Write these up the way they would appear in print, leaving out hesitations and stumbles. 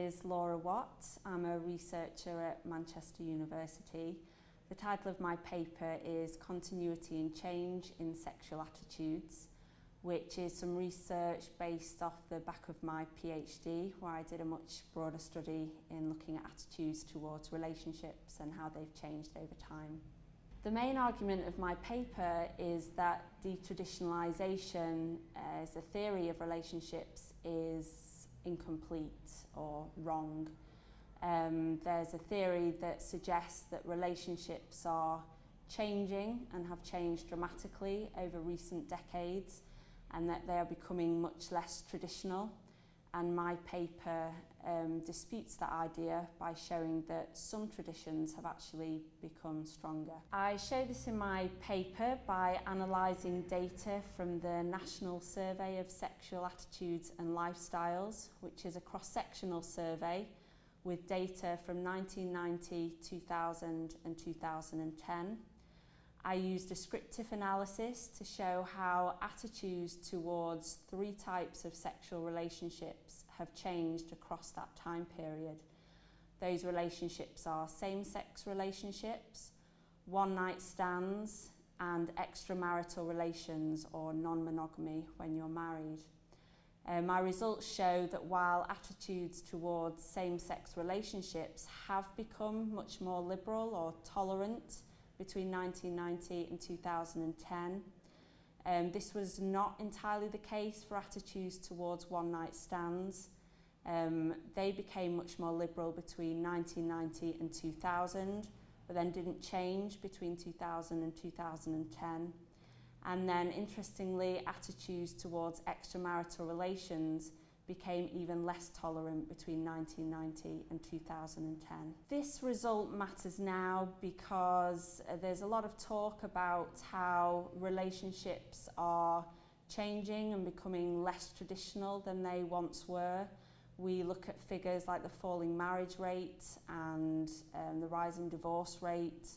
is Laura Watt. I'm a researcher at Manchester University. The title of my paper is Continuity and Change in Sexual Attitudes, which is some research based off the back of my PhD, where I did a much broader study in looking at attitudes towards relationships and how they've changed over time. The main argument of my paper is that detraditionalisation as a theory of relationships is incomplete or wrong. There's a theory that suggests that relationships are changing and have changed dramatically over recent decades, and that they are becoming much less traditional. And my paper disputes that idea by showing that some traditions have actually become stronger. I show this in my paper by analysing data from the National Survey of Sexual Attitudes and Lifestyles, which is a cross-sectional survey with data from 1990, 2000 and 2010. I used descriptive analysis to show how attitudes towards three types of sexual relationships have changed across that time period. Those relationships are same-sex relationships, one-night stands, and extramarital relations or non-monogamy when you're married. My results show that while attitudes towards same-sex relationships have become much more liberal or tolerant between 1990 and 2010. This was not entirely the case for attitudes towards one-night stands. They became much more liberal between 1990 and 2000, but then didn't change between 2000 and 2010. And then, interestingly, attitudes towards extramarital relations became even less tolerant between 1990 and 2010. This result matters now because there's a lot of talk about how relationships are changing and becoming less traditional than they once were. We look at figures like the falling marriage rate and the rising divorce rate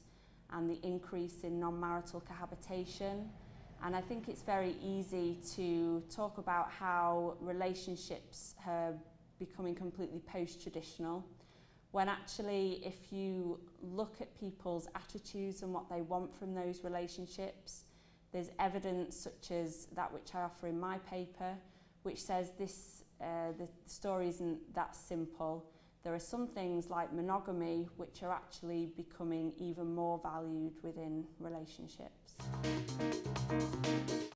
and the increase in non-marital cohabitation. And I think it's very easy to talk about how relationships are becoming completely post-traditional, when actually, if you look at people's attitudes and what they want from those relationships, there's evidence such as that which I offer in my paper, which says the story isn't that simple. There are some things like monogamy which are actually becoming even more valued within relationships.